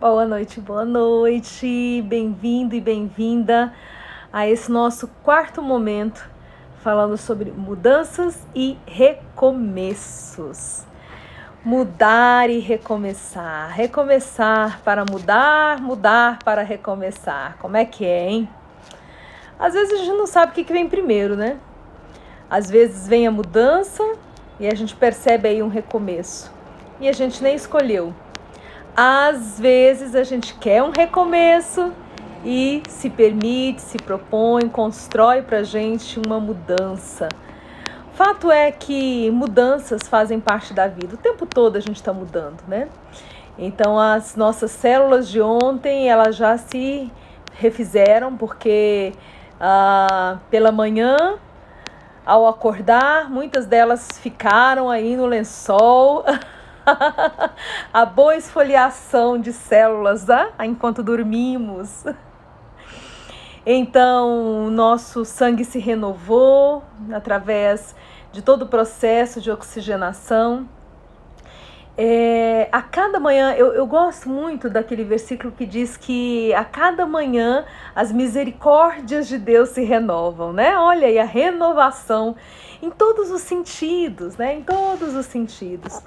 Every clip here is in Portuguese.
Boa noite, bem-vindo e bem-vinda a esse nosso quarto momento, falando sobre mudanças e recomeços. Mudar e recomeçar, recomeçar para mudar, mudar para recomeçar. Como é que é, hein? Às vezes a gente não sabe o que vem primeiro, né? Às vezes vem a mudança e a gente percebe aí um recomeço e a gente nem escolheu. Às vezes a gente quer um recomeço e se permite, se propõe, constrói pra gente uma mudança. Fato é que mudanças fazem parte da vida. O tempo todo a gente está mudando, né? Então as nossas células de ontem, elas já se refizeram porque pela manhã, ao acordar, muitas delas ficaram aí no lençol. A boa esfoliação de células, tá? Enquanto dormimos. Então, nosso sangue se renovou através de todo o processo de oxigenação. A cada manhã, eu gosto muito daquele versículo que diz que a cada manhã as misericórdias de Deus se renovam, né? Olha aí a renovação em todos os sentidos, né? Em todos os sentidos.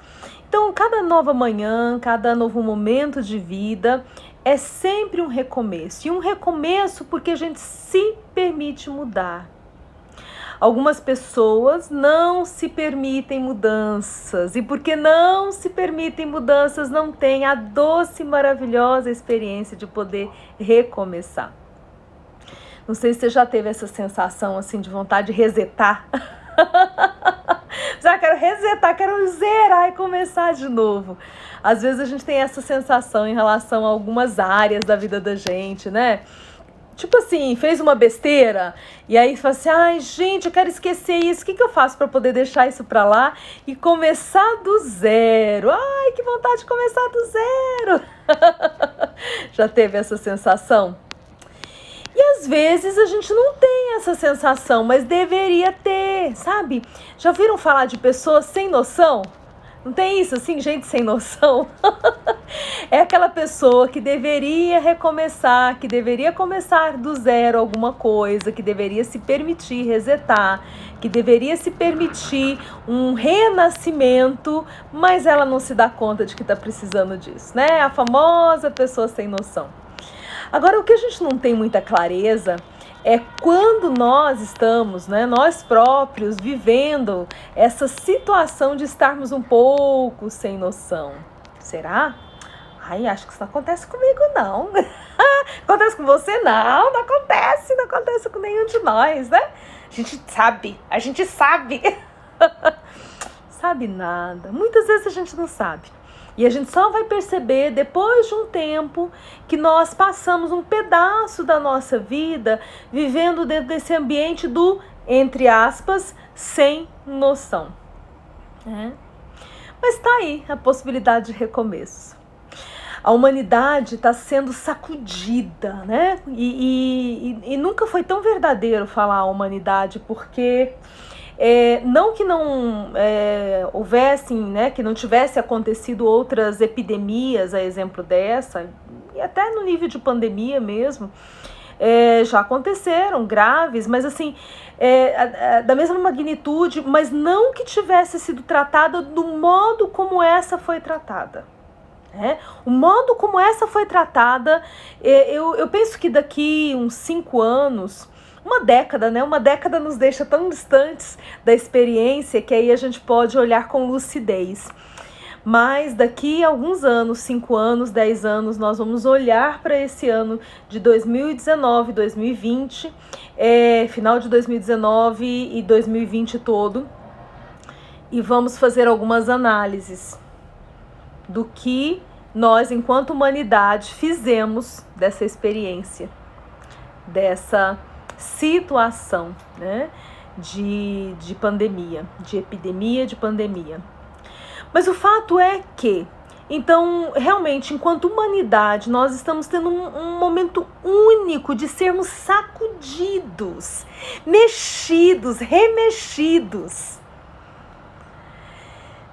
Então, cada nova manhã, cada novo momento de vida é sempre um recomeço. E um recomeço porque a gente se permite mudar. Algumas pessoas não se permitem mudanças. E porque não se permitem mudanças, não têm a doce e maravilhosa experiência de poder recomeçar. Não sei se você já teve essa sensação assim de vontade de resetar. Já quero resetar, quero zerar e começar de novo. Às vezes a gente tem essa sensação em relação a algumas áreas da vida da gente, né? Tipo assim, fez uma besteira e aí fala assim, ai gente, eu quero esquecer isso, o que eu faço para poder deixar isso para lá e começar do zero? Ai, que vontade de começar do zero! Já teve essa sensação? E às vezes a gente não tem essa sensação, mas deveria ter, sabe? Já ouviram falar de pessoas sem noção? Não tem isso assim, gente sem noção? É aquela pessoa que deveria recomeçar, que deveria começar do zero alguma coisa, que deveria se permitir resetar, que deveria se permitir um renascimento, mas ela não se dá conta de que está precisando disso, né? A famosa pessoa sem noção. Agora, o que a gente não tem muita clareza é quando nós estamos, né, nós próprios, vivendo essa situação de estarmos um pouco sem noção. Será? Ai, acho que isso não acontece comigo, não. Acontece com você? Não, não acontece com nenhum de nós, né? A gente sabe. Sabe nada. Muitas vezes a gente não sabe. E a gente só vai perceber depois de um tempo que nós passamos um pedaço da nossa vida vivendo dentro desse ambiente do, entre aspas, sem noção. Mas está aí a possibilidade de recomeço. A humanidade está sendo sacudida, né? E nunca foi tão verdadeiro falar a humanidade, porque... não que não houvessem, né, que não tivesse acontecido outras epidemias, a exemplo dessa, e até no nível de pandemia mesmo, já aconteceram graves, mas assim, da mesma magnitude, mas não que tivesse sido tratada do modo como essa foi tratada. O modo como essa foi tratada, eu penso que daqui uns 5 anos... Uma década, né? Uma década nos deixa tão distantes da experiência que aí a gente pode olhar com lucidez. Mas daqui a alguns anos, 5 anos, 10 anos, nós vamos olhar para esse ano de 2019, 2020, final de 2019 e 2020 todo, e vamos fazer algumas análises do que nós, enquanto humanidade, fizemos dessa experiência, dessa situação, né, de pandemia, de epidemia, de pandemia. Mas o fato é que, então, realmente, enquanto humanidade, nós estamos tendo um momento único de sermos sacudidos, mexidos, remexidos.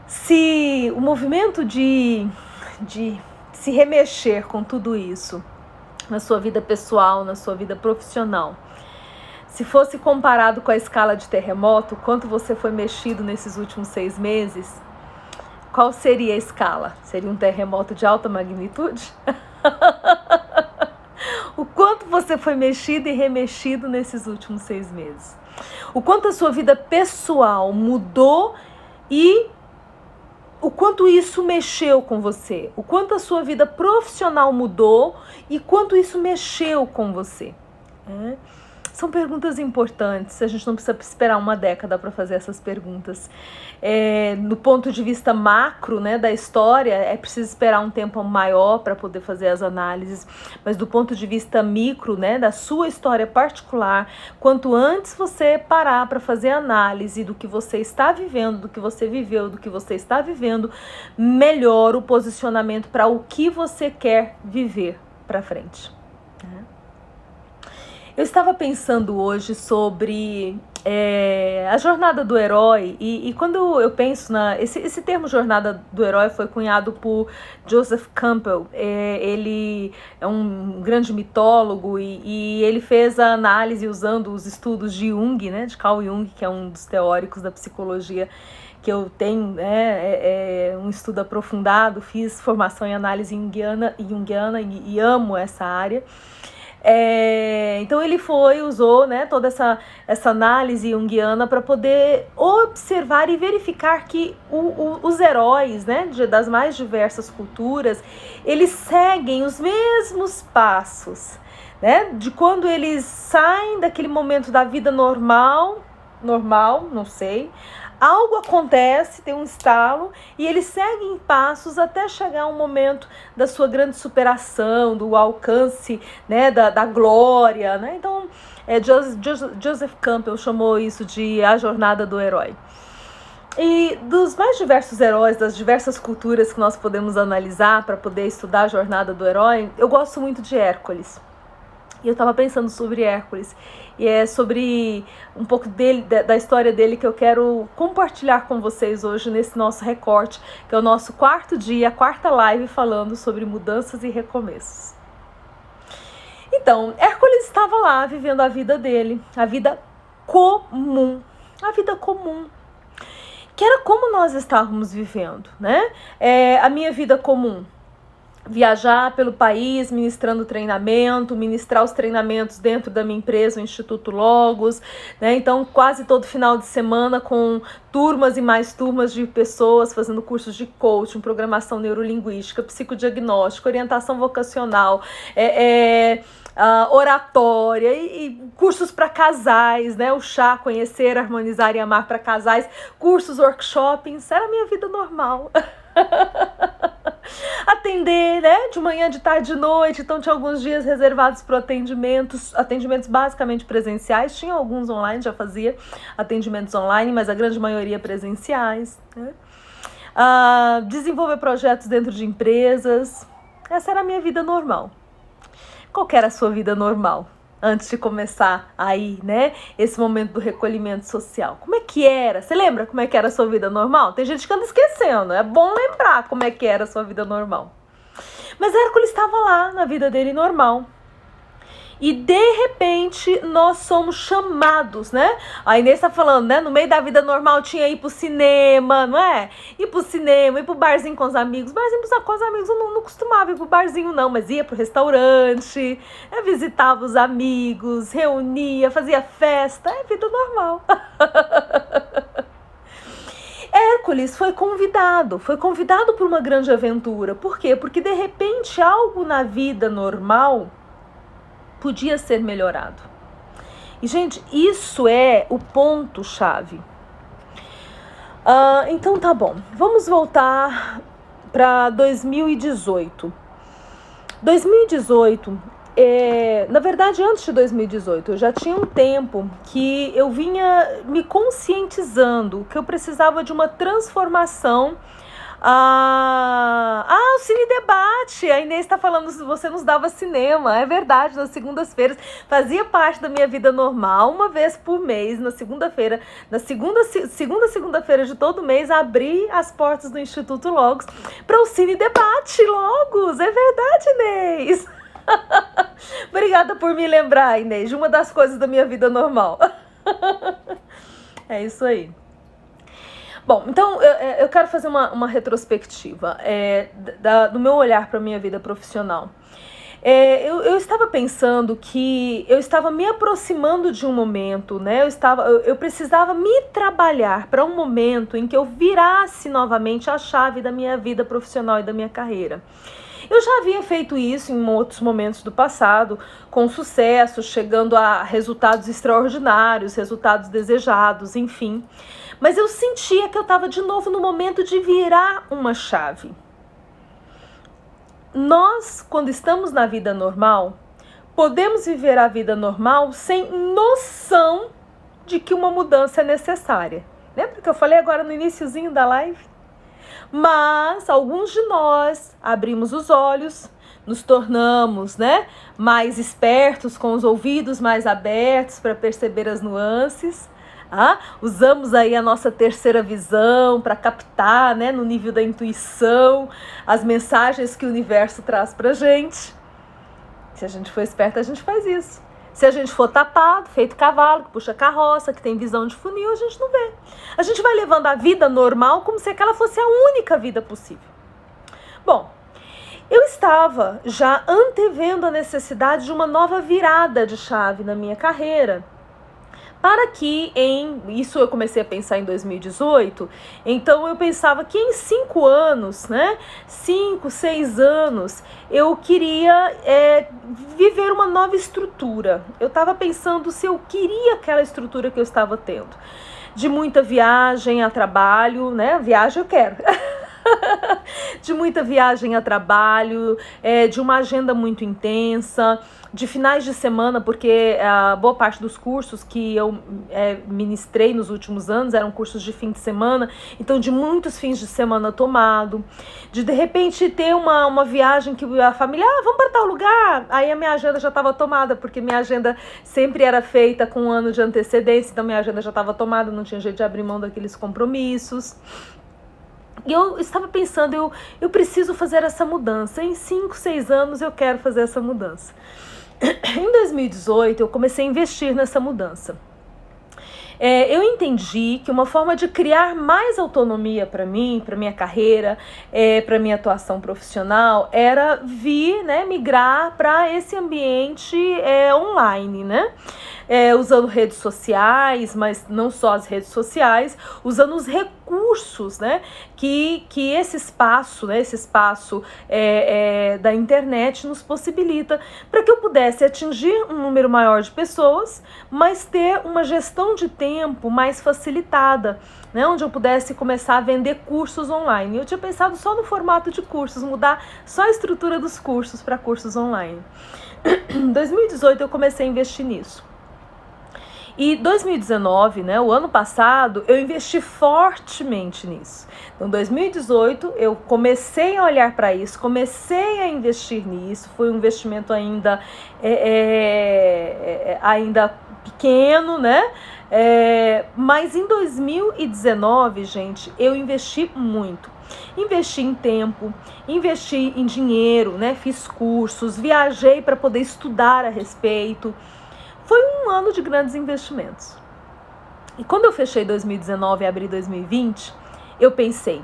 Se o movimento de se remexer com tudo isso na sua vida pessoal, na sua vida profissional. Se fosse comparado com a escala de terremoto, quanto você foi mexido nesses últimos 6 meses, qual seria a escala? Seria um terremoto de alta magnitude? O quanto você foi mexido e remexido nesses últimos 6 meses? O quanto a sua vida pessoal mudou e o quanto isso mexeu com você? O quanto a sua vida profissional mudou e quanto isso mexeu com você? São perguntas importantes, a gente não precisa esperar uma década para fazer essas perguntas. No ponto de vista macro, né, da história, é preciso esperar um tempo maior para poder fazer as análises, mas do ponto de vista micro, né, da sua história particular, quanto antes você parar para fazer análise do que você está vivendo, do que você viveu, do que você está vivendo, melhor o posicionamento para o que você quer viver para frente. Eu estava pensando hoje sobre a jornada do herói e quando eu penso esse termo jornada do herói foi cunhado por Joseph Campbell. Ele é um grande mitólogo e ele fez a análise usando os estudos de Jung, né, de Carl Jung, que é um dos teóricos da psicologia que eu tenho, um estudo aprofundado, fiz formação em análise junguiana e amo essa área. Então ele usou, né, toda essa análise junguiana para poder observar e verificar que os heróis, né, das mais diversas culturas, eles seguem os mesmos passos, né, de quando eles saem daquele momento da vida normal, não sei, algo acontece, tem um estalo, e eles seguem passos até chegar um momento da sua grande superação, do alcance, né, da glória, né? Então, Joseph Campbell chamou isso de a jornada do herói. E dos mais diversos heróis, das diversas culturas que nós podemos analisar para poder estudar a jornada do herói, eu gosto muito de Hércules. E eu estava pensando sobre Hércules, e é sobre um pouco dele, da história dele que eu quero compartilhar com vocês hoje nesse nosso recorte, que é o nosso 4º dia, a 4ª live falando sobre mudanças e recomeços. Então, Hércules estava lá vivendo a vida dele, a vida comum, que era como nós estávamos vivendo, né? A minha vida comum. Viajar pelo país, ministrando treinamento, ministrar os treinamentos dentro da minha empresa, o Instituto Logos, né? Então, quase todo final de semana com turmas e mais turmas de pessoas fazendo cursos de coaching, programação neurolinguística, psicodiagnóstico, orientação vocacional, oratória e cursos para casais, né? O chá, conhecer, harmonizar e amar para casais, cursos, workshops, era a minha vida normal. Atender, né, de manhã, de tarde, de noite. Então tinha alguns dias reservados para atendimentos basicamente presenciais, tinha alguns online, já fazia atendimentos online, mas a grande maioria presenciais, né? Desenvolver projetos dentro de empresas. Essa era a minha vida normal. Qual que era a sua vida normal? Antes de começar aí, né, esse momento do recolhimento social. Como é que era? Você lembra como é que era a sua vida normal? Tem gente que anda esquecendo, é bom lembrar como é que era a sua vida normal. Mas Hércules estava lá na vida dele normal. E de repente nós somos chamados, né? A Inês tá falando, né? No meio da vida normal tinha ir pro cinema, não é? Ir pro cinema, ir pro barzinho com os amigos. Barzinho com os amigos eu não costumava ir pro barzinho não, mas ia pro restaurante, visitava os amigos, reunia, fazia festa, vida normal. Hércules foi convidado por uma grande aventura. Por quê? Porque de repente algo na vida normal podia ser melhorado. E, gente, isso é o ponto-chave. Então, tá bom. Vamos voltar para 2018. 2018, na verdade, antes de 2018, eu já tinha um tempo que eu vinha me conscientizando que eu precisava de uma transformação O Cine Debate. A Inês está falando, você nos dava cinema. É verdade, nas segundas-feiras. Fazia parte da minha vida normal, uma vez por mês, na segunda-feira. Na segunda-feira de todo mês, abri as portas do Instituto Logos para o Cine Debate Logos. É verdade, Inês. Obrigada por me lembrar, Inês, de uma das coisas da minha vida normal. É isso aí. Bom, então eu quero fazer uma retrospectiva do meu olhar para a minha vida profissional. Eu estava pensando que eu estava me aproximando de um momento, né? Eu precisava me trabalhar para um momento em que eu virasse novamente a chave da minha vida profissional e da minha carreira. Eu já havia feito isso em outros momentos do passado, com sucesso, chegando a resultados extraordinários, resultados desejados, enfim. Mas eu sentia que eu estava de novo no momento de virar uma chave. Nós, quando estamos na vida normal, podemos viver a vida normal sem noção de que uma mudança é necessária. Lembra que eu falei agora no iniciozinho da live? Mas alguns de nós abrimos os olhos, nos tornamos, mais espertos, com os ouvidos mais abertos para perceber as nuances. Usamos aí a nossa terceira visão para captar, no nível da intuição, as mensagens que o universo traz para a gente. Se a gente for esperto, a gente faz isso. Se a gente for tapado, feito cavalo, que puxa carroça, que tem visão de funil, a gente não vê. A gente vai levando a vida normal como se aquela fosse a única vida possível. Bom, eu estava já antevendo a necessidade de uma nova virada de chave na minha carreira, para que isso eu comecei a pensar em 2018, então eu pensava que em 5 anos, 5, 6 anos, eu queria viver uma nova estrutura. Eu estava pensando se eu queria aquela estrutura que eu estava tendo, de muita viagem a trabalho, viagem eu quero. De muita viagem a trabalho, de uma agenda muito intensa, de finais de semana, porque a boa parte dos cursos que eu ministrei nos últimos anos eram cursos de fim de semana, então de muitos fins de semana tomado, de repente ter uma viagem que a família, vamos para tal lugar, aí a minha agenda já estava tomada, porque minha agenda sempre era feita com um ano de antecedência, então minha agenda já estava tomada, não tinha jeito de abrir mão daqueles compromissos. E eu estava pensando, eu preciso fazer essa mudança. Em 5, 6 anos eu quero fazer essa mudança. Em 2018 eu comecei a investir nessa mudança. Eu entendi que uma forma de criar mais autonomia para mim, para minha carreira, para minha atuação profissional, era migrar para esse ambiente online, usando redes sociais, mas não só as redes sociais, usando os recursos, que esse espaço, da internet nos possibilita, para que eu pudesse atingir um número maior de pessoas, mas ter uma gestão de tempo mais facilitada, onde eu pudesse começar a vender cursos online. Eu tinha pensado só no formato de cursos, mudar só a estrutura dos cursos para cursos online. Em 2018 eu comecei a investir nisso. E 2019, o ano passado, eu investi fortemente nisso. Então, em 2018, eu comecei a olhar para isso, comecei a investir nisso. Foi um investimento ainda pequeno, mas em 2019, gente, eu investi muito. Investi em tempo, investi em dinheiro, fiz cursos, viajei para poder estudar a respeito. Foi um ano de grandes investimentos. E quando eu fechei 2019 e abri 2020, eu pensei,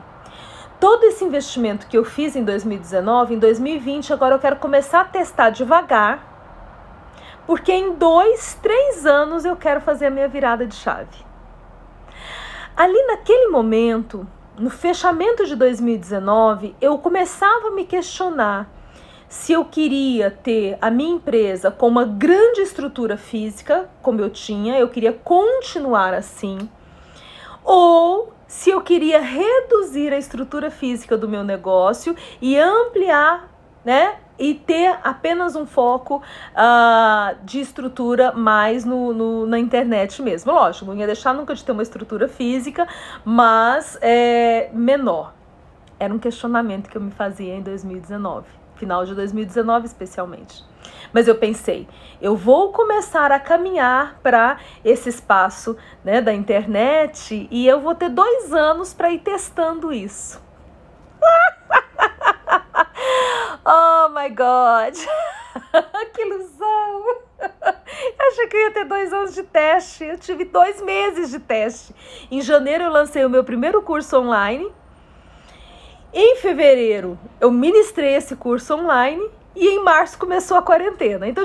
todo esse investimento que eu fiz em 2019, em 2020, agora eu quero começar a testar devagar, porque em 2, 3 anos eu quero fazer a minha virada de chave. Ali naquele momento, no fechamento de 2019, eu começava a me questionar se eu queria ter a minha empresa com uma grande estrutura física, como eu tinha, eu queria continuar assim, ou se eu queria reduzir a estrutura física do meu negócio e ampliar, e ter apenas um foco de estrutura mais na internet mesmo. Lógico, não ia deixar nunca de ter uma estrutura física, mas menor. Era um questionamento que eu me fazia em 2019, final de 2019 especialmente. Mas eu pensei, eu vou começar a caminhar para esse espaço, né, da internet, e eu vou ter 2 anos para ir testando isso. Oh my God! Que ilusão! Eu achei que eu ia ter 2 anos de teste. Eu tive 2 meses de teste. Em janeiro eu lancei o meu primeiro curso online. Em fevereiro eu ministrei esse curso online. E em março começou a quarentena. Então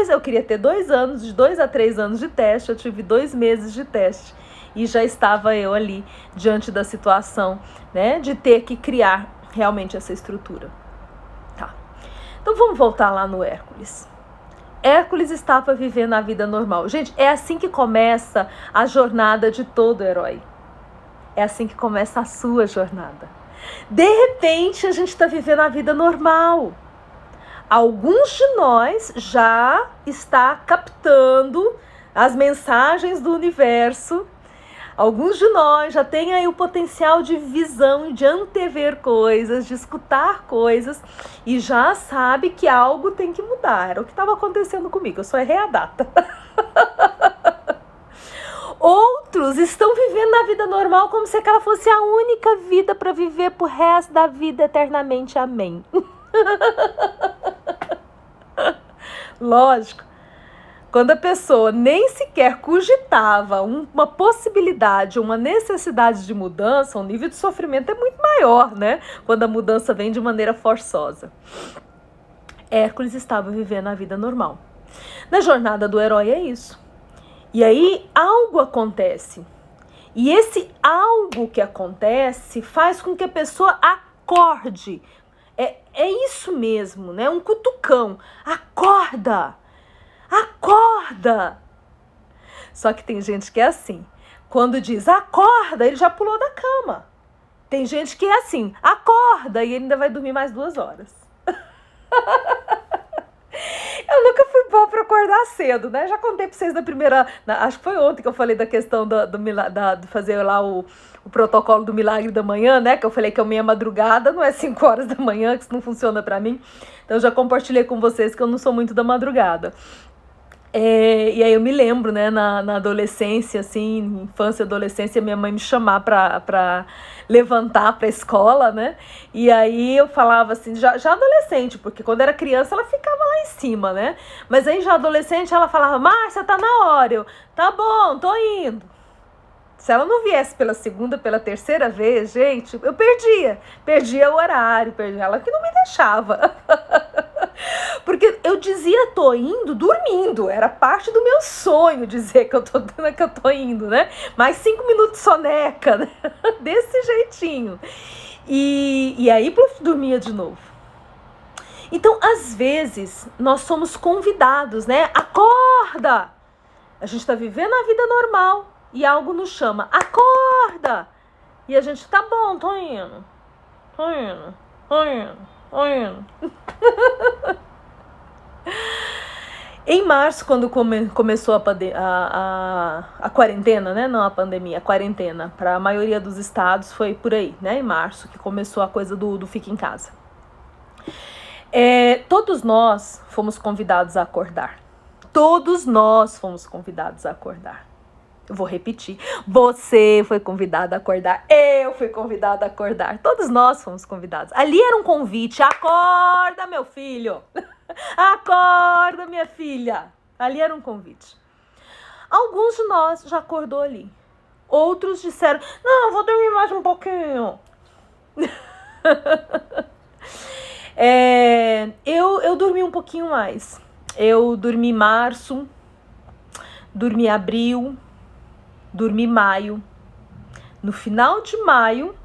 eu queria ter 2 anos, de 2 a 3 anos de teste. Eu tive 2 meses de teste. E já estava eu ali diante da situação, né, de ter que criar realmente essa estrutura. Tá. Então vamos voltar lá no Hércules. Hércules estava vivendo a vida normal. Gente, é assim que começa a jornada de todo herói. É assim que começa a sua jornada. De repente, a gente está vivendo a vida normal. Alguns de nós já está captando as mensagens do universo. Alguns de nós já têm aí o potencial de visão, de antever coisas, de escutar coisas e já sabe que algo tem que mudar. Era o que estava acontecendo comigo, eu só errei a data. Outros estão vivendo a vida normal como se aquela fosse a única vida para viver pro resto da vida eternamente. Amém. Lógico. Quando a pessoa nem sequer cogitava uma possibilidade, uma necessidade de mudança, o nível de sofrimento é muito maior, né? Quando a mudança vem de maneira forçosa. Hércules estava vivendo a vida normal. Na jornada do herói é isso. E aí algo acontece. E esse algo que acontece faz com que a pessoa acorde. É isso mesmo, né? Um cutucão. Acorda! Acorda! Só que tem gente que é assim. Quando diz acorda, ele já pulou da cama. Tem gente que é assim, acorda e ele ainda vai dormir mais 2 horas. Eu nunca fui boa para acordar cedo, né? Já contei para vocês acho que foi ontem que eu falei da questão de fazer lá o protocolo do milagre da manhã, né? Que eu falei que a minha madrugada não é 5 horas da manhã, que isso não funciona para mim. Então eu já compartilhei com vocês que eu não sou muito da madrugada. E aí eu me lembro, né, na adolescência, assim, infância e adolescência, minha mãe me chamar pra levantar pra escola, né, e aí eu falava assim, já adolescente, porque quando era criança ela ficava lá em cima, né, mas aí já adolescente ela falava, Márcia, tá na hora, eu, tá bom, tô indo. Se ela não viesse pela segunda, pela terceira vez, gente, eu perdia o horário, ela que não me deixava. Porque eu dizia tô indo dormindo, era parte do meu sonho dizer que eu tô indo, né? Mais 5 minutos soneca, né? Desse jeitinho. E aí dormia de novo. Então, às vezes, nós somos convidados, né? Acorda! A gente tá vivendo a vida normal e algo nos chama, acorda! E a gente, tá bom, tô indo. Em março, quando começou a quarentena, né? Não a pandemia, a quarentena, para a maioria dos estados foi por aí, né? Em março que começou a coisa do fica em casa. Todos nós fomos convidados a acordar. Todos nós fomos convidados a acordar. Eu vou repetir. Você foi convidado a acordar. Eu fui convidada a acordar. Todos nós fomos convidados. Ali era um convite. Acorda, meu filho. Acorda, minha filha. Ali era um convite. Alguns de nós já acordou ali. Outros disseram, não, vou dormir mais um pouquinho. Eu dormi um pouquinho mais. Eu dormi março, dormi abril, dormi maio. No final de maio,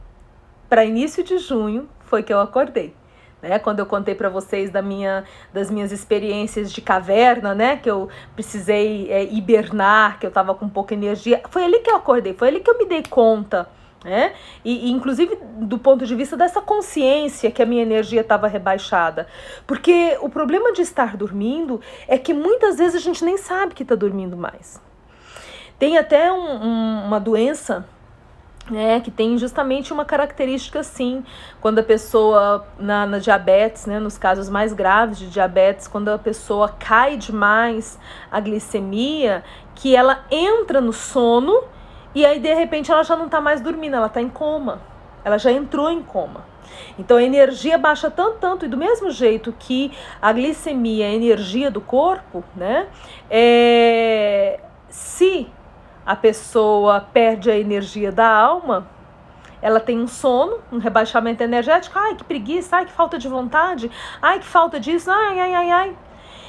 para início de junho, foi que eu acordei. Né? Quando eu contei para vocês das minhas experiências de caverna, né? Que eu precisei hibernar, que eu estava com pouca energia. Foi ali que eu acordei, foi ali que eu me dei conta. Né? E inclusive do ponto de vista dessa consciência que a minha energia estava rebaixada. Porque o problema de estar dormindo é que muitas vezes a gente nem sabe que está dormindo mais. Tem até uma doença que tem justamente uma característica assim, quando a pessoa, na diabetes, né, nos casos mais graves de diabetes, quando a pessoa cai demais a glicemia, que ela entra no sono e aí de repente ela já não está mais dormindo, ela está em coma, ela já entrou em coma. Então a energia baixa tanto, e do mesmo jeito que a glicemia é a energia do corpo, né, se a pessoa perde a energia da alma, ela tem um sono, um rebaixamento energético, ai que preguiça, ai que falta de vontade, ai que falta disso, ai.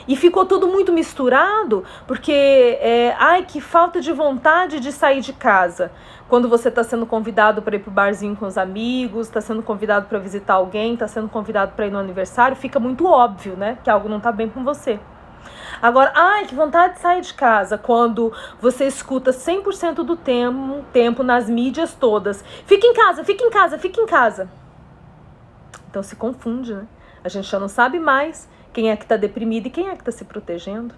E ficou tudo muito misturado, porque, ai que falta de vontade de sair de casa. Quando você está sendo convidado para ir para o barzinho com os amigos, está sendo convidado para visitar alguém, está sendo convidado para ir no aniversário, fica muito óbvio, né, que algo não está bem com você. Agora, ai, que vontade de sair de casa, quando você escuta 100% do tempo nas mídias todas. Fica em casa, fica em casa, fica em casa. Então se confunde, né? A gente já não sabe mais quem é que está deprimido e quem é que está se protegendo.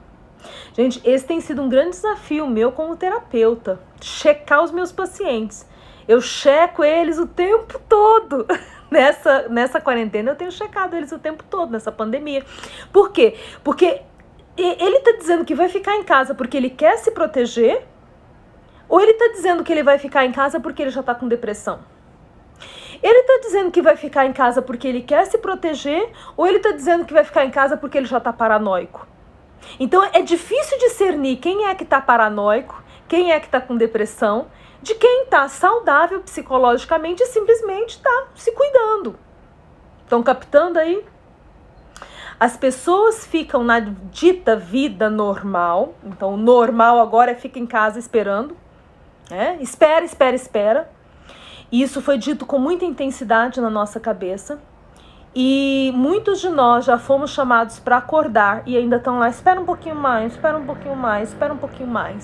Gente, esse tem sido um grande desafio meu como terapeuta, checar os meus pacientes. Eu checo eles o tempo todo. Nessa quarentena eu tenho checado eles o tempo todo, nessa pandemia. Por quê? Porque ele está dizendo que vai ficar em casa porque ele quer se proteger, ou ele está dizendo que ele vai ficar em casa porque ele já está com depressão? Ele está dizendo que vai ficar em casa porque ele quer se proteger, ou ele está dizendo que vai ficar em casa porque ele já está paranoico? Então é difícil discernir quem é que está paranoico, quem é que está com depressão, de quem está saudável psicologicamente e simplesmente está se cuidando. Estão captando aí? As pessoas ficam na dita vida normal, então o normal agora é fica em casa esperando, né? Espera. E isso foi dito com muita intensidade na nossa cabeça. E muitos de nós já fomos chamados para acordar e ainda estão lá, espera um pouquinho mais,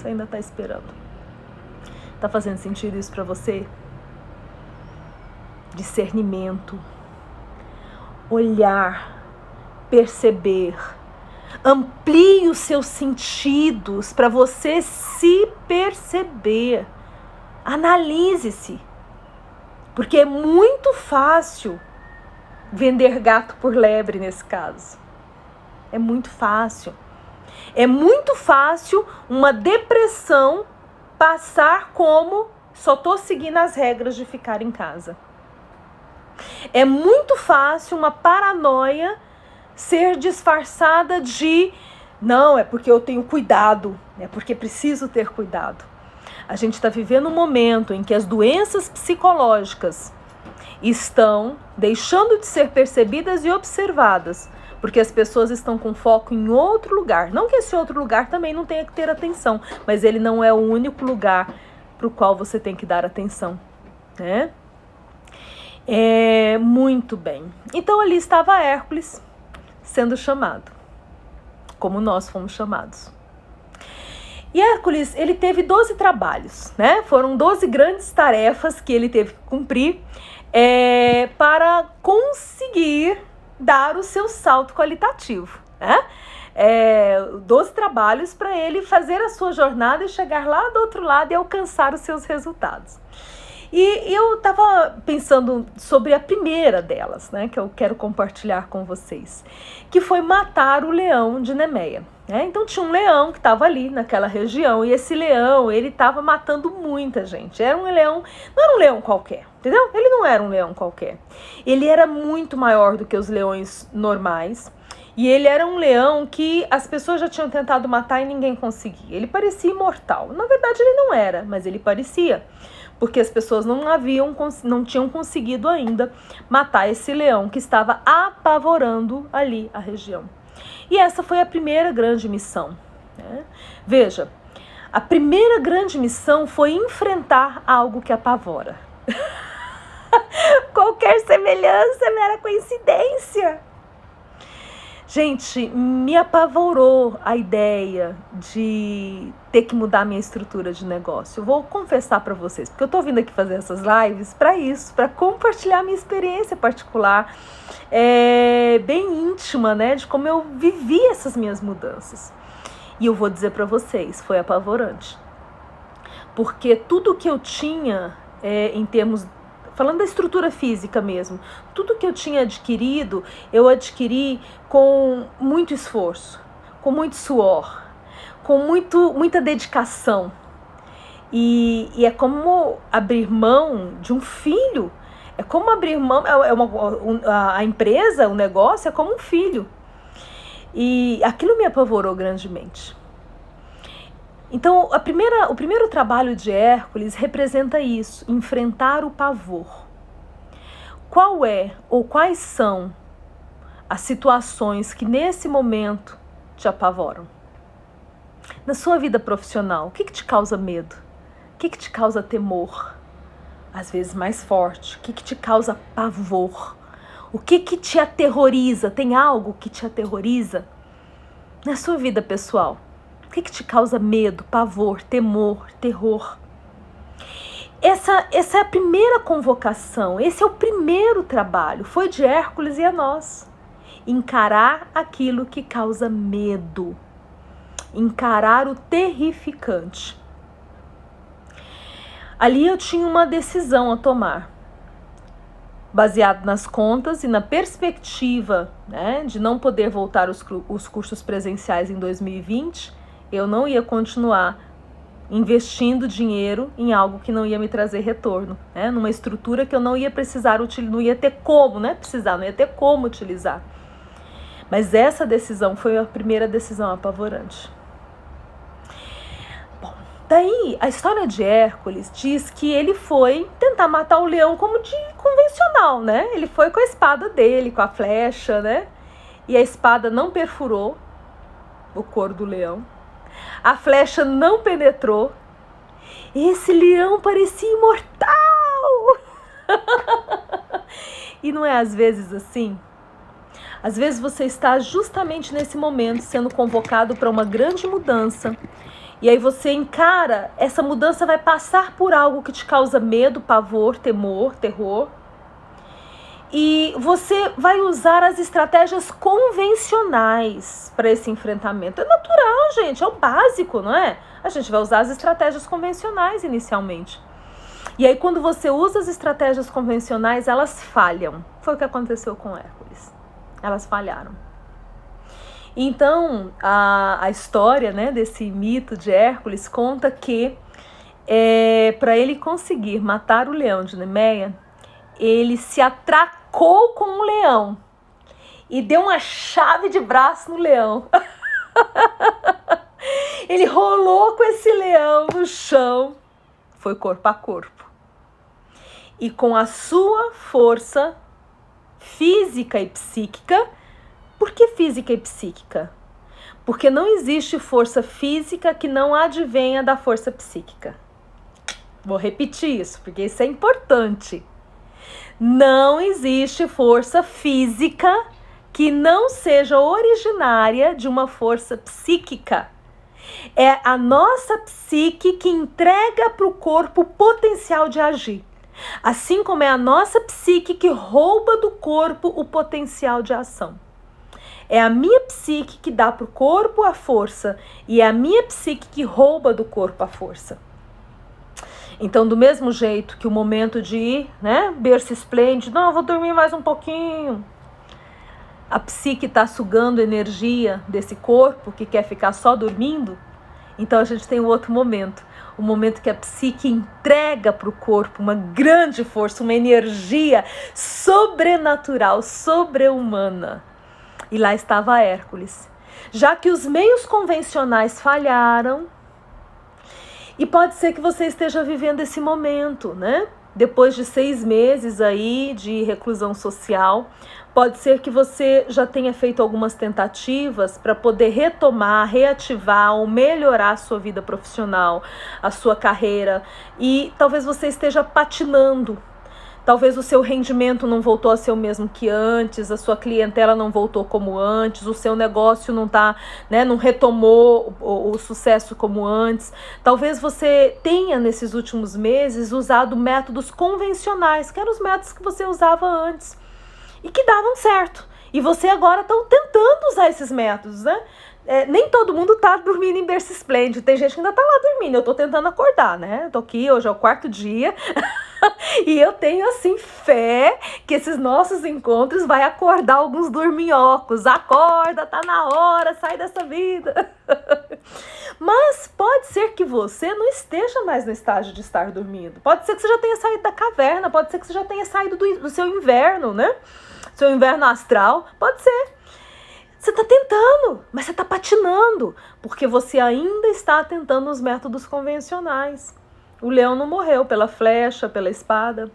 ainda está esperando. Tá fazendo sentido isso para você? Discernimento, olhar, perceber, amplie os seus sentidos para você se perceber, analise-se, porque é muito fácil vender gato por lebre nesse caso, é muito fácil uma depressão passar como só tô seguindo as regras de ficar em casa, é muito fácil uma paranoia ser disfarçada de não, é porque eu tenho cuidado, é porque preciso ter cuidado. A gente está vivendo um momento em que as doenças psicológicas estão deixando de ser percebidas e observadas, porque as pessoas estão com foco em outro lugar. Não que esse outro lugar também não tenha que ter atenção, mas ele não é o único lugar para o qual você tem que dar atenção, né? Muito bem. Então ali estava Hércules, sendo chamado, como nós fomos chamados. E Hércules, ele teve 12 trabalhos, né? Foram 12 grandes tarefas que ele teve que cumprir para conseguir dar o seu salto qualitativo, né? 12 trabalhos para ele fazer a sua jornada e chegar lá do outro lado e alcançar os seus resultados. E eu estava pensando sobre a primeira delas, né, que eu quero compartilhar com vocês, que foi matar o leão de Nemeia. Então tinha um leão que estava ali naquela região, e esse leão, ele estava matando muita gente. Era um leão, não era um leão qualquer, entendeu? Ele não era um leão qualquer. Ele era muito maior do que os leões normais, e ele era um leão que as pessoas já tinham tentado matar e ninguém conseguia. Ele parecia imortal. Na verdade ele não era, mas ele parecia, porque as pessoas não tinham conseguido ainda matar esse leão que estava apavorando ali a região. E essa foi a primeira grande missão, né? Veja, a primeira grande missão foi enfrentar algo que apavora. Qualquer semelhança é mera coincidência. Gente, me apavorou a ideia de ter que mudar minha estrutura de negócio. Eu vou confessar para vocês, porque eu tô vindo aqui fazer essas lives para isso, para compartilhar minha experiência particular, bem íntima, né, de como eu vivi essas minhas mudanças. E eu vou dizer para vocês, foi apavorante. Porque tudo que eu tinha em termos, falando da estrutura física mesmo, tudo que eu tinha adquirido, eu adquiri com muito esforço, com muito suor, com muita dedicação. E é como abrir mão de um filho, é como abrir mão, a empresa, o negócio é como um filho. E aquilo me apavorou grandemente. Então, o primeiro trabalho de Hércules representa isso, enfrentar o pavor. Qual é ou quais são as situações que nesse momento te apavoram? Na sua vida profissional, o que te causa medo? O que te causa temor? Às vezes mais forte. O que te causa pavor? O que te aterroriza? Tem algo que te aterroriza? Na sua vida pessoal, o que te causa medo, pavor, temor, terror? Essa é a primeira convocação, esse é o primeiro trabalho, foi de Hércules e a nós. Encarar aquilo que causa medo, encarar o terrificante. Ali eu tinha uma decisão a tomar, baseado nas contas e na perspectiva, né, de não poder voltar os cursos presenciais em 2020, eu não ia continuar investindo dinheiro em algo que não ia me trazer retorno, né, numa estrutura que eu não ia precisar utilizar, não ia ter como, não ia ter como utilizar. Mas essa decisão foi a primeira decisão apavorante. Daí, a história de Hércules diz que ele foi tentar matar o leão como de convencional, né? Ele foi com a espada dele, com a flecha, né? E a espada não perfurou o couro do leão. A flecha não penetrou. Esse leão parecia imortal! E não é às vezes assim? Às vezes você está justamente nesse momento sendo convocado para uma grande mudança. E aí você encara, essa mudança vai passar por algo que te causa medo, pavor, temor, terror. E você vai usar as estratégias convencionais para esse enfrentamento. É natural, gente, é o básico, não é? A gente vai usar as estratégias convencionais inicialmente. E aí quando você usa as estratégias convencionais, elas falham. Foi o que aconteceu com Hércules. Elas falharam. Então, a história, né, desse mito de Hércules conta que para ele conseguir matar o leão de Nemeia, ele se atracou com um leão e deu uma chave de braço no leão. Ele rolou com esse leão no chão, foi corpo a corpo. E com a sua força física e psíquica. Por que física e psíquica? Porque não existe força física que não advenha da força psíquica. Vou repetir isso, porque isso é importante. Não existe força física que não seja originária de uma força psíquica. É a nossa psique que entrega para o corpo o potencial de agir. Assim como é a nossa psique que rouba do corpo o potencial de ação. É a minha psique que dá para o corpo a força e é a minha psique que rouba do corpo a força. Então, do mesmo jeito que o momento de ir, né, berço esplêndido, não, vou dormir mais um pouquinho. A psique está sugando energia desse corpo que quer ficar só dormindo. Então, a gente tem o outro momento. O momento que a psique entrega para o corpo uma grande força, uma energia sobrenatural, sobre-humana. E lá estava Hércules. Já que os meios convencionais falharam, e pode ser que você esteja vivendo esse momento, né? Depois de 6 meses aí de reclusão social, pode ser que você já tenha feito algumas tentativas para poder retomar, reativar ou melhorar a sua vida profissional, a sua carreira, e talvez você esteja patinando. Talvez o seu rendimento não voltou a ser o mesmo que antes, a sua clientela não voltou como antes, o seu negócio não tá, né, não retomou o sucesso como antes. Talvez você tenha, nesses últimos meses, usado métodos convencionais, que eram os métodos que você usava antes, e que davam certo. E você agora está tentando usar esses métodos, né? Nem todo mundo tá dormindo em berço esplêndido, tem gente que ainda tá lá dormindo, eu tô tentando acordar, né? Tô aqui, hoje é o 4º dia... E eu tenho, assim, fé que esses nossos encontros vai acordar alguns dorminhocos. Acorda, tá na hora, sai dessa vida. Mas pode ser que você não esteja mais no estágio de estar dormindo. Pode ser que você já tenha saído da caverna, pode ser que você já tenha saído do seu inverno, né? Seu inverno astral, pode ser. Você está tentando, mas você está patinando, porque você ainda está tentando os métodos convencionais. O leão não morreu pela flecha, pela espada.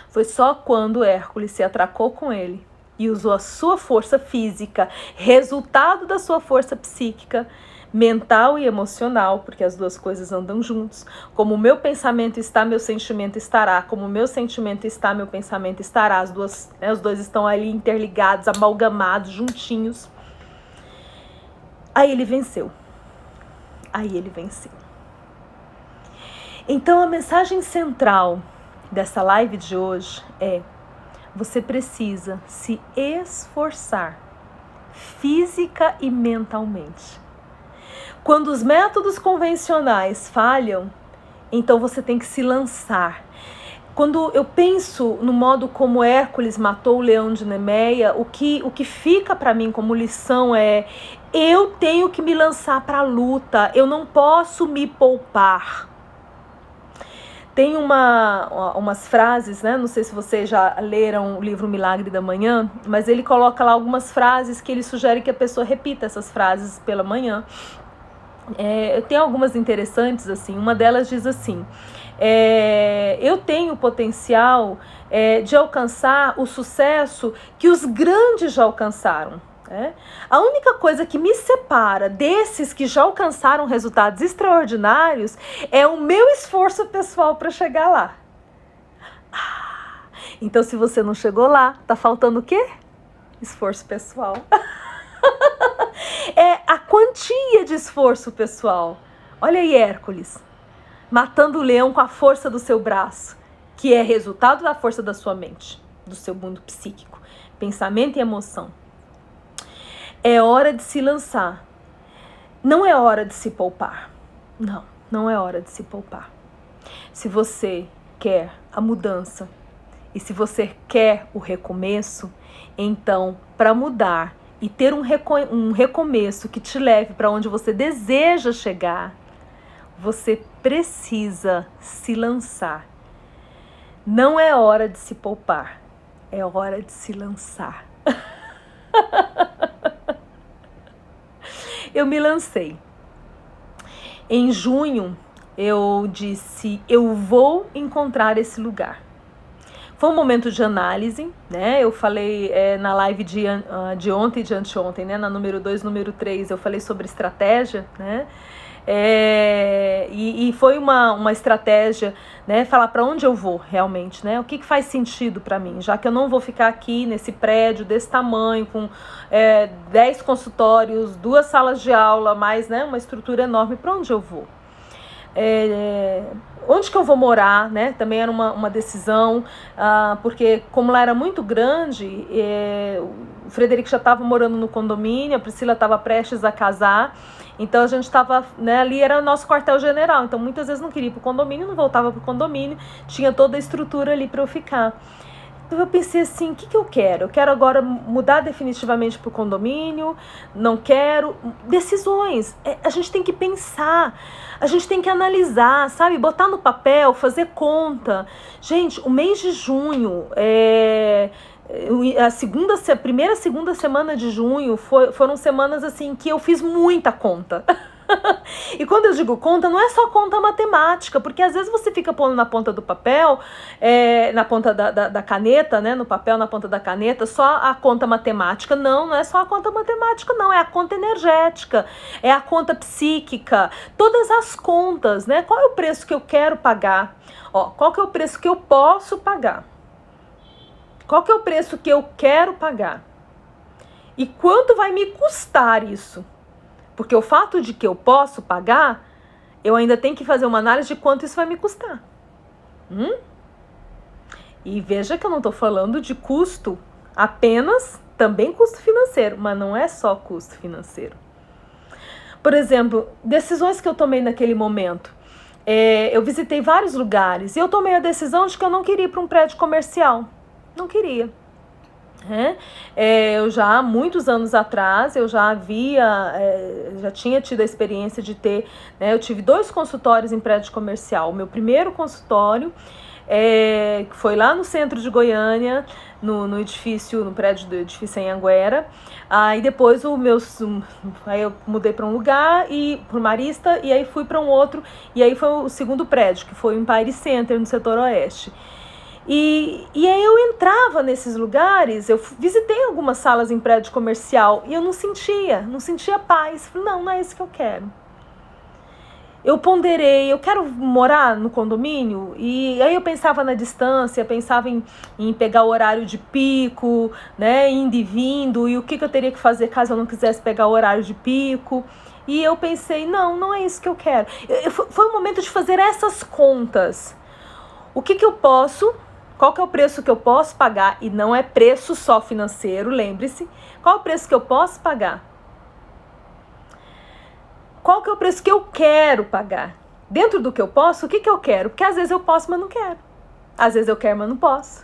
Foi só quando Hércules se atracou com ele e usou a sua força física, resultado da sua força psíquica, mental e emocional, porque as duas coisas andam juntos. Como o meu pensamento está, meu sentimento estará. Como o meu sentimento está, meu pensamento estará. Os dois estão ali interligados, amalgamados, juntinhos. Aí ele venceu. Então a mensagem central dessa live de hoje é: você precisa se esforçar física e mentalmente. Quando os métodos convencionais falham, então você tem que se lançar. Quando eu penso no modo como Hércules matou o leão de Nemeia, o que fica para mim como lição é: eu tenho que me lançar para a luta, eu não posso me poupar. Tem umas frases, né? Não sei se vocês já leram o livro Milagre da Manhã, mas ele coloca lá algumas frases que ele sugere que a pessoa repita essas frases pela manhã. Tem algumas interessantes, assim. Uma delas diz assim: eu tenho o potencial de alcançar o sucesso que os grandes já alcançaram. A única coisa que me separa desses que já alcançaram resultados extraordinários é o meu esforço pessoal para chegar lá. Então, se você não chegou lá, tá faltando o quê? Esforço pessoal. É a quantia de esforço pessoal. Olha aí Hércules, matando o leão com a força do seu braço, que é resultado da força da sua mente, do seu mundo psíquico, pensamento e emoção. É hora de se lançar. Não é hora de se poupar. Não é hora de se poupar. Se você quer a mudança e se você quer o recomeço, então, para mudar e ter um recomeço que te leve para onde você deseja chegar, você precisa se lançar. Não é hora de se poupar, é hora de se lançar. Eu me lancei. Em junho, eu disse: eu vou encontrar esse lugar. Foi um momento de análise, né? Eu falei na live de ontem e de anteontem, né? Na número 2, número 3, eu falei sobre estratégia, né? E foi uma estratégia, né? Falar para onde eu vou realmente, né? O que faz sentido para mim, já que eu não vou ficar aqui nesse prédio desse tamanho, com 10 consultórios, 2 salas de aula, mais, né, uma estrutura enorme. Para onde eu vou? Onde que eu vou morar, né? Também era uma decisão, porque como lá era muito grande, o Frederico já estava morando no condomínio, a Priscila estava prestes a casar, então a gente estava, né, ali era o nosso quartel-general, então muitas vezes não queria ir para o condomínio, não voltava para o condomínio, tinha toda a estrutura ali para eu ficar. Então eu pensei assim: o que eu quero? Eu quero agora mudar definitivamente para o condomínio? Não quero? Decisões. A gente tem que pensar, a gente tem que analisar, sabe? Botar no papel, fazer conta. Gente, o mês de junho, a primeira e segunda semana de junho foram semanas assim que eu fiz muita conta. E quando eu digo conta, não é só conta matemática, porque às vezes você fica pondo na ponta do papel, na ponta da caneta, né? No papel, na ponta da caneta, só a conta matemática. Não é só a conta matemática, não. É a conta energética, é a conta psíquica, todas as contas, né? Qual é o preço que eu quero pagar? Qual que é o preço que eu posso pagar? Qual que é o preço que eu quero pagar? E quanto vai me custar isso? Porque o fato de que eu posso pagar, eu ainda tenho que fazer uma análise de quanto isso vai me custar. E veja que eu não estou falando de custo apenas, também custo financeiro, mas não é só custo financeiro. Por exemplo, decisões que eu tomei naquele momento. Eu visitei vários lugares e eu tomei a decisão de que eu não queria ir para um prédio comercial. Não queria. Eu já, muitos anos atrás, eu já tinha tido a experiência de ter, eu tive 2 consultórios em prédio comercial. O meu primeiro consultório que foi lá no centro de Goiânia, no prédio do edifício em Anguera. Aí depois aí eu mudei para um lugar, para o Marista, e aí fui para um outro, e aí foi o segundo prédio, que foi o Empire Center, no setor oeste. E aí eu entrava nesses lugares, eu visitei algumas salas em prédio comercial, e eu não sentia paz. Falei, não é isso que eu quero. Eu ponderei, eu quero morar no condomínio, e aí eu pensava na distância, pensava em pegar o horário de pico, indo e vindo, e o que eu teria que fazer caso eu não quisesse pegar o horário de pico. E eu pensei, não é isso que eu quero. Foi o momento de fazer essas contas. O que eu posso, qual que é o preço que eu posso pagar, e não é preço só financeiro, lembre-se, qual é o preço que eu posso pagar? Qual que é o preço que eu quero pagar? Dentro do que eu posso, o que eu quero? Porque às vezes eu posso, mas não quero. Às vezes eu quero, mas não posso.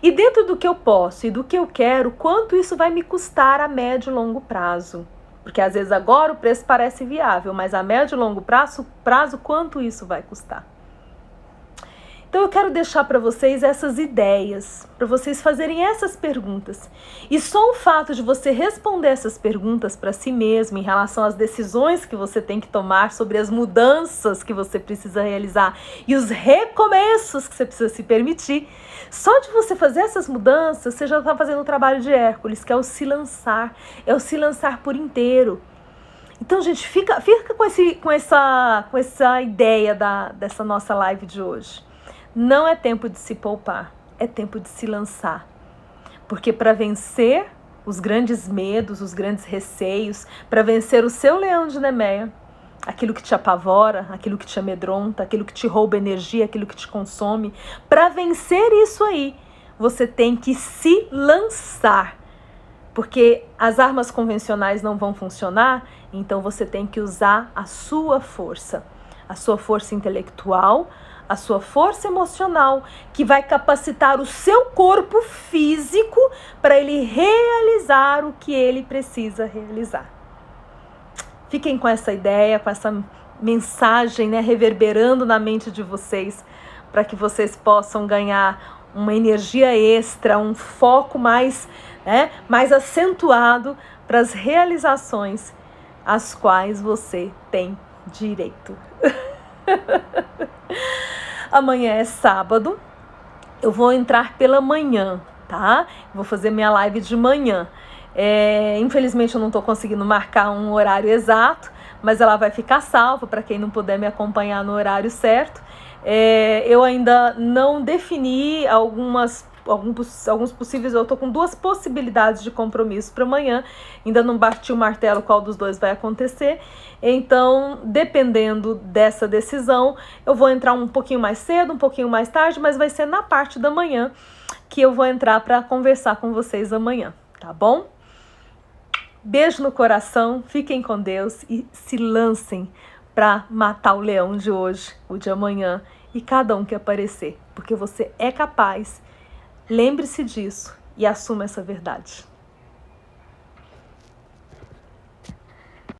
E dentro do que eu posso e do que eu quero, quanto isso vai me custar a médio e longo prazo? Porque às vezes agora o preço parece viável, mas a médio e longo prazo, quanto isso vai custar? Então eu quero deixar para vocês essas ideias, para vocês fazerem essas perguntas. E só o fato de você responder essas perguntas para si mesmo em relação às decisões que você tem que tomar, sobre as mudanças que você precisa realizar e os recomeços que você precisa se permitir, só de você fazer essas mudanças, você já está fazendo o trabalho de Hércules, que é o se lançar por inteiro. Então, gente, fica com essa ideia dessa nossa live de hoje. Não é tempo de se poupar, é tempo de se lançar. Porque para vencer os grandes medos, os grandes receios, para vencer o seu leão de Nemeia, aquilo que te apavora, aquilo que te amedronta, aquilo que te rouba energia, aquilo que te consome, para vencer isso aí, você tem que se lançar. Porque as armas convencionais não vão funcionar, então você tem que usar a sua força intelectual, a sua força emocional, que vai capacitar o seu corpo físico para ele realizar o que ele precisa realizar. Fiquem com essa ideia, com essa mensagem, reverberando na mente de vocês, para que vocês possam ganhar uma energia extra, um foco mais acentuado para as realizações às quais você tem direito. Amanhã é sábado, eu vou entrar pela manhã, tá? Vou fazer minha live de manhã. Infelizmente eu não estou conseguindo marcar um horário exato, mas ela vai ficar salva para quem não puder me acompanhar no horário certo. Eu ainda não defini alguns possíveis, eu estou com 2 possibilidades de compromisso para amanhã, ainda não bati o martelo qual dos 2 vai acontecer, então dependendo dessa decisão, eu vou entrar um pouquinho mais cedo, um pouquinho mais tarde, mas vai ser na parte da manhã que eu vou entrar para conversar com vocês amanhã, tá bom? Beijo no coração, fiquem com Deus e se lancem para matar o leão de hoje, o de amanhã e cada um que aparecer, porque você é capaz. Lembre-se disso e assuma essa verdade.